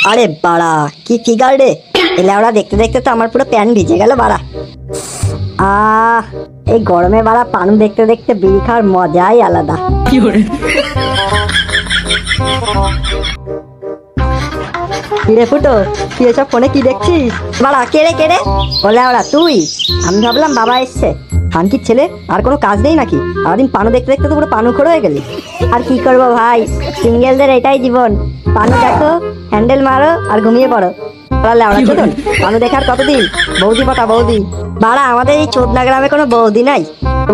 আরে বাড়া কি ফিগার রে, এলে ওরা দেখতে দেখতে তো আমার পুরো প্যান্ট ভিজে গেল বাড়া। এই গরমে বাড়া পানু দেখতে দেখতে বিড়ি খাওয়ার মজাই আলাদা। কিরে ফুটো, কি এসব ফোনে কি দেখছিস? বাড়া কেড়ে কেড়ে বলে ওরা তুই? আমি ভাবলাম বাবা এসছে। খানকির ছেলে আর কোনো কাজ নেই নাকি? সারাদিন পানু দেখতে দেখতে তো পুরো পানু খোর হয়ে গেলি। আর কি করবো ভাই, সিঙ্গেলদের এটাই জীবন। পানু দেখো, হ্যান্ডেল মারো আর ঘুমিয়ে পড়ো। পানু দেখার কতদিন? বৌদি পাঠা বৌদি। বাড়া আমাদের এই চোদনা গ্রামে কোনো বৌদি নাই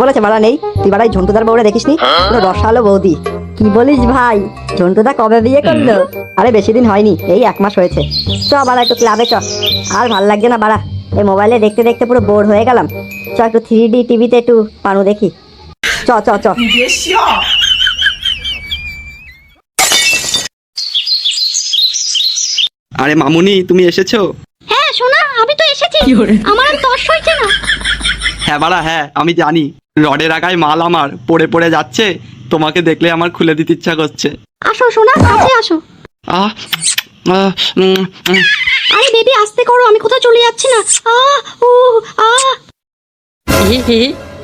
বলেছে? বাড়া নেই? তুই বাড়াই ঝন্টুদার বউরে দেখিসনি? পুরো রসালো বৌদি। কি বলিস ভাই, ঝন্টুদা কবে বিয়ে করলো? আরে বেশি দিন হয়নি, এই 1 মাস হয়েছে। চ বাড়া একটু ক্লাবে চ। আর ভাল লাগছে না বাড়া, এই মোবাইলে দেখতে দেখতে পুরো বোর হয়ে গেলাম। চ একটু 3D টিভিতে একটু পানু দেখি। চ চ চ। আরে মামুনি, তুমি এসেছো? হ্যাঁ সোনা, আমি তো এসেছি। আমার আর তর সইছে না। হ্যাঁ বাড়া, হ্যাঁ আমি জানি। রডের আগায় মাল আমার পড়ে পড়ে যাচ্ছে, তোমাকে দেখলে আমার খুলে দিতে ইচ্ছা করছে। আসো সোনা, কাছে আসো। আহ আহ, উম, উম। আরে বেবি আস্তে করো, আমি কোথাও চলে যাচ্ছি না।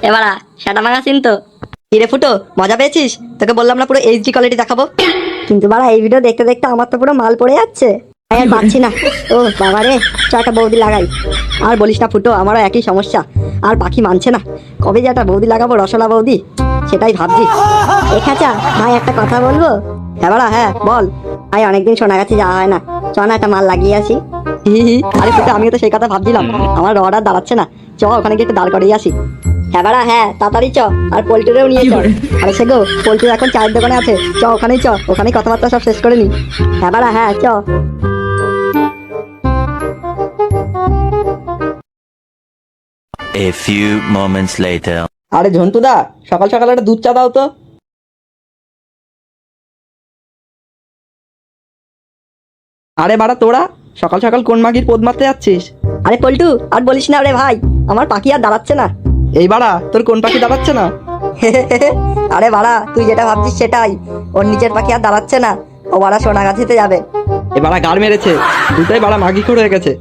এবারা সেটা মাগাসিন তো। কিরে ফুটো, মজা পেয়েছিস? তোকে বললাম না পুরো এইচডি কোয়ালিটি দেখাবো। কিন্তু বাড়া এই ভিডিও দেখতে দেখতে আমার তো পুরো মাল পড়ে যাচ্ছে, আর পাচ্ছি না। ও বাবা রে, চ একটা বৌদি লাগাই। আর বলিস না ফুটো, আমারও একই সমস্যা। আর পাখি মানছে না, কবে যে একটা বৌদি লাগাবো, রসলা বৌদি, সেটাই ভাবছি। খাঁচা ভাই একটা কথা বলবো? হ্যাঁ বাড়া হ্যাঁ বল। ভাই অনেকদিন সোনাগাছি যাওয়া হয় না, চ না একটা মাল লাগিয়ে আসি। আরে ফুটো আমিও তো সেই কথা ভাবছিলাম, আমার রড আর দাঁড়াচ্ছে না। চ ওখানে গিয়ে একটু দাঁড় করিয়ে আসি। হ্যাঁ বাড়া হ্যাঁ, তাড়াতাড়ি চ। আর পোল্ট্রিরেও নিয়ে চ। আরে সে গো, পোল্ট্রি এখন চায়ের দোকানে আছে, চ ওখানেই চ, ওখানেই কথাবার্তা সব শেষ করে নি। হ্যাঁ বাড়া হ্যাঁ চ। A few moments later. আরে ঝন্টুদা, সকাল সকাল একটা দুধ চা দাও তো। আরে বাড়া তোরা সকাল সকাল কোন মাগির পোদ মারতে যাচ্ছিস? আরে পল্টু আর বলিস না রে ভাই, আমার পাখি আর দাঁড়াচ্ছে না। এই বাড়া তোর কোন পাখি দাঁড়াচ্ছে না? আরে বাড়া তুই যেটা ভাবছিস সেটাই, ওর নিচের পাখি আর দাঁড়াচ্ছে না, ও বাড়া সোনাগাছিতে যাবে। এ বাড়া গাড় মেরেছে, দুটাই বাড়া মাগি খোর হয়ে গেছে।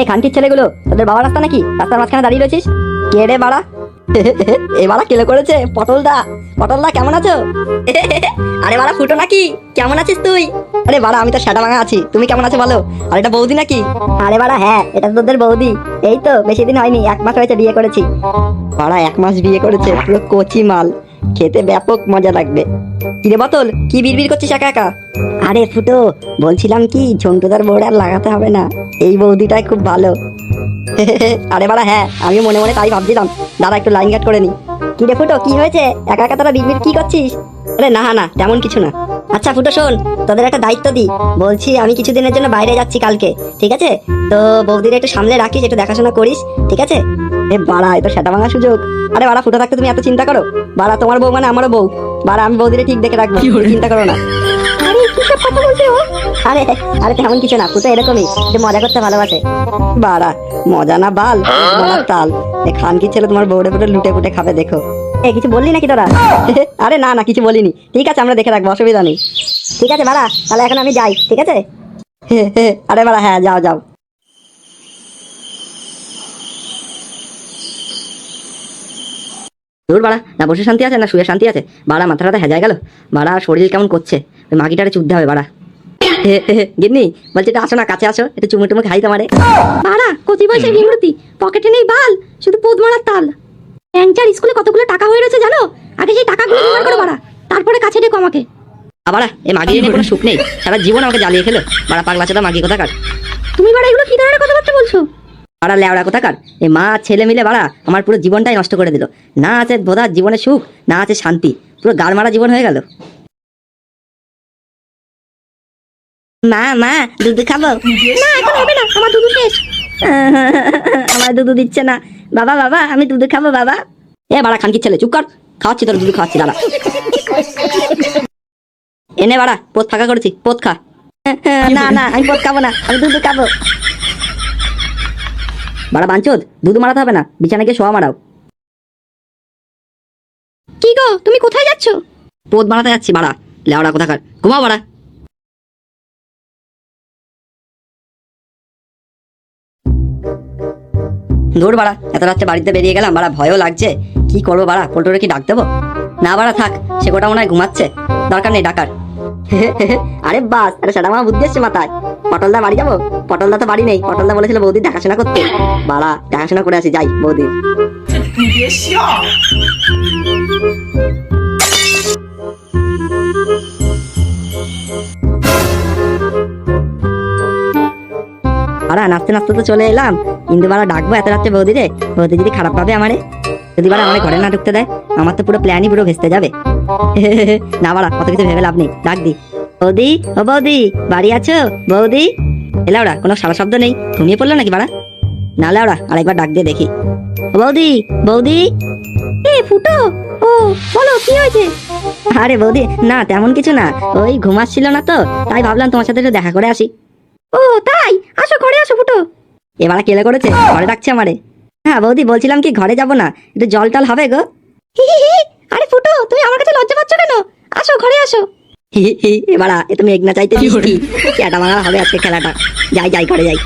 এই খানকির ছেলেগুলো, তোদের বাবা রাস্তা নাকি? রাস্তার মাঝখানে দাঁড়িয়ে রয়েছিস? কে রে বাড়া? এ বাড়া কেলে করেছে? পটলদা, পটলদা কেমন আছো? আরে বাড়া ফুটো নাকি? কেমন আছিস তুই? আরে বাড়া আমি তো সেটা ভাঙা আছি, তুমি কেমন আছো বলো? আর এটা বৌদি নাকি? আরে বাড়া হ্যাঁ, এটা তোদের বৌদি। এই তো বেশি দিন হয়নি, 1 মাস হয়েছে বিয়ে করেছি। বাড়া 1 মাস বিয়ে করেছে, পুরো কচি মাল, খেতে ব্যাপক মজা লাগবে। কিরে বোতল, কি বিড়বিড় করছিস একা একা? আরে ফুটো বলছিলাম কি, ঝন্টুদার বউরে আর লাগাতে হবে না, এই বৌদিটাই খুব ভালো। আরে বাড়া হ্যাঁ, আমিও মনে মনে তাই ভাবছিলাম। দাঁড়া একটু লাইন কাট করে নি। কি রে ফুটো, কি হয়েছে? একা একা তোরা বিড়বিড় কি করছিস? আরে না না, তেমন কিছু না। আচ্ছা ফুটো শোন, তোদের একটা দায়িত্ব দি। বলছি আমি কিছুদিনের জন্য বাইরে যাচ্ছি কালকে, ঠিক আছে? তো বৌদির একটু সামলে রাখিস, একটু দেখাশোনা করিস, ঠিক আছে? এ বাড়া এ তো সেটা ভাঙার সুযোগ। আরে বাড়া ফুটো থাকতে তুমি এত চিন্তা করো? বাড়া তোমার বউ মানে আমারও বউ। বাড়া আমি বৌদিরে ঠিক দেখে রাখবো, চিন্তা করো না। আরে কি সব কথা বলছো? আরে আরে তেমন কিছু না, ফুটো এরকমই একটু মজা করতে ভালোবাসে। বাড়া মজা না বাল, মজার তাল। এ খানকির ছেলে তোমার বউরে পুরো লুটে পুটে খাবে, দেখো। এ কিছু বললি নাকি তোরা? আরে না না, কিছু বলিনি। ঠিক আছে আমরা দেখে রাখবো, অসুবিধা নেই। ঠিক আছে বাড়া, তাহলে এখন আমি যাই, ঠিক আছে? আরে বাড়া হ্যাঁ যাও যাও। দূর বাড়া, না বসে শান্তি আছে না শুয়ে শান্তি আছে? বাড়া মাথাটা হেজায় গেল। বাড়া শরীর কেমন করছে, ওই মাগিটারে চুদতে হবে বাড়া। গিন্নি বলছি এটা আসো না, কাছে আসো, একটু চুমু টুমু খাই তোমারে। বাড়া কচি বয়সে বিমূর্তি, পকেটে নেই বাল, শুধু পোদ মারার তাল। প্যাংচার স্কুলে কতগুলো টাকা হয়ে রয়েছে জানো? আগে সেই টাকাগুলো জোগাড় করো বাড়া, তারপরে কাছে ডেকো আমাকে। বাড়া এই মাগি নিয়ে কোনো সুখ নেই, সারা জীবন আমাকে জ্বালিয়ে খেলো। বাড়া পাগলা চোদা মাগি কোথাকার। তুমি বাড়া এগুলো কি ধরনের কথাবার্তা বলছো? বাড়া লেওড়া কোথাকার, এই মা ছেলে মিলে বাড়া আমার পুরো জীবনটাই নষ্ট করে দিল। না আছে বোধার জীবনে সুখ, না আছে শান্তি, পুরো গাড় মারা জীবন হয়ে গেল। মা মা দুধ খাবো? না এখন হবে না, আমার দুধ শেষ। আমার দুধ দিচ্ছে না। বাবা বাবা আমি দুধ খাবো বাবা। এ বাড়া খানকির ছেলে চুপ কর, খাওয়াচ্ছি তোর দুধ খাওয়াচ্ছি দাঁড়া। এনে বাড়া পোত ফাঁকা করেছি, পোত খা। না না আমি পোত খাবো না, আমি দুধ খাবো। বাড়া বাঞ্চোদ, দুধ মারাতে হবে না, বিছানা গিয়ে শোয়া মারাও। কি গো তুমি কোথায় যাচ্ছো? পোত বানাতে যাচ্ছি বাড়া, লেওড়া কোথাকার, ঘুমাও বাড়া। দূর বাড়া, এত রাত্রে বাড়িতে বেরিয়ে গেলাম, বাড়া ভয়ও লাগছে। কি করবো বাড়া, পল্টুরে কি ডাক দেবো? না বাড়া থাক, সে গোটা মনে হয় ঘুমাচ্ছে, দরকার নেই ডাকার। আরে বাস, আরে সেটা আমার বুদ্ধি এসছে মাথায়। পটলদা বাড়ি যাবো? পটলদা তো বাড়ি নেই, পটলদা বলেছিল বৌদির দেখাশোনা করতে। বাড়া দেখাশোনা করে আসি, যাই বৌদির। বাড়া নাচতে নাচতে তো চলে এলাম, কিন্তু বাড়া ডাকবো এত রাত্রে বৌদি রে, বৌদি যদি খারাপ পাবে আমারে, যদি বাড়া আমার ঘরে না ঢুকতে দেয়, আমার তো পুরো প্ল্যানই পুরো ভেস্তে যাবে। না বাড়া কত কিছু ভেবে লাভ নেই, ডাক দি। বৌদি, ও বৌদি, বাড়ি আছো বৌদি? এলা ওরা কোনো সারা শব্দ নেই, ঘুমিয়ে পড়লো নাকি বাড়া? না লা ওরা আরেকবার ডাক দিয়ে দেখি। ও বৌদি, বৌদি। এ ফুটো, ও বলো কি হয়েছে? আরে বৌদি না তেমন কিছু না, ওই ঘুমাচ্ছিল না তো, তাই ভাবলাম তোমার সাথে একটু দেখা করে আসি। ও তাই, আসো ঘরে আসো ফুটো। এবার কেলে করেছে, ঘরে ডাকছে আমারে। হ্যাঁ বৌদি বলছিলাম কি ঘরে যাব না, একটু জল টল হবে গো। হি হি হি, আরে ফুটো তুমি আমার কাছে লজ্জা পাচ্ছ কেন? আসো ঘরে আসো। এবার এ তুমি এক না চাইতে বৃষ্টি, এটা মারা হবে আজকে খেলাটা। যাই যাই ঘরে যাই।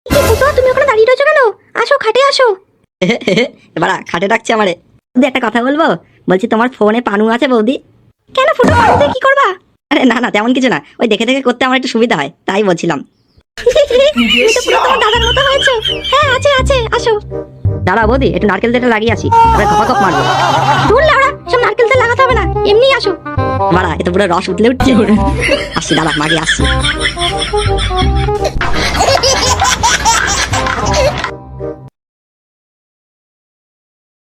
কি ফুটো তুমি ওখানে দাঁড়িয়ে রয়েছো কেন? আসো খাটে আসো। এবার খাটে ডাকছে আমারে। বৌদি একটা কথা বলবো, বলছি তোমার ফোনে পানু আছে বৌদি? কেন ফুটো, পানুতে কি করবা? আরে না না তেমন কিছু না, ওই দেখে দেখে করতে আমার একটু সুবিধা হয়, তাই বলছিলাম। তুমি তো পুরো তোমার দাদার মতো হয়েছো। হ্যাঁ আছে আছে, আসো। দাঁড়া বৌদি একটু নারকেল তেলটা লাগিয়ে আসি, তারপরে খপা খপ মারবো। দূর লাউড়া, সব নারকেল তেল লাগাতে হবে না, এমনি আসো। মারা এত পুরো রস উঠলে উঠছে। আসছি দাঁড়া মাগে আসছি।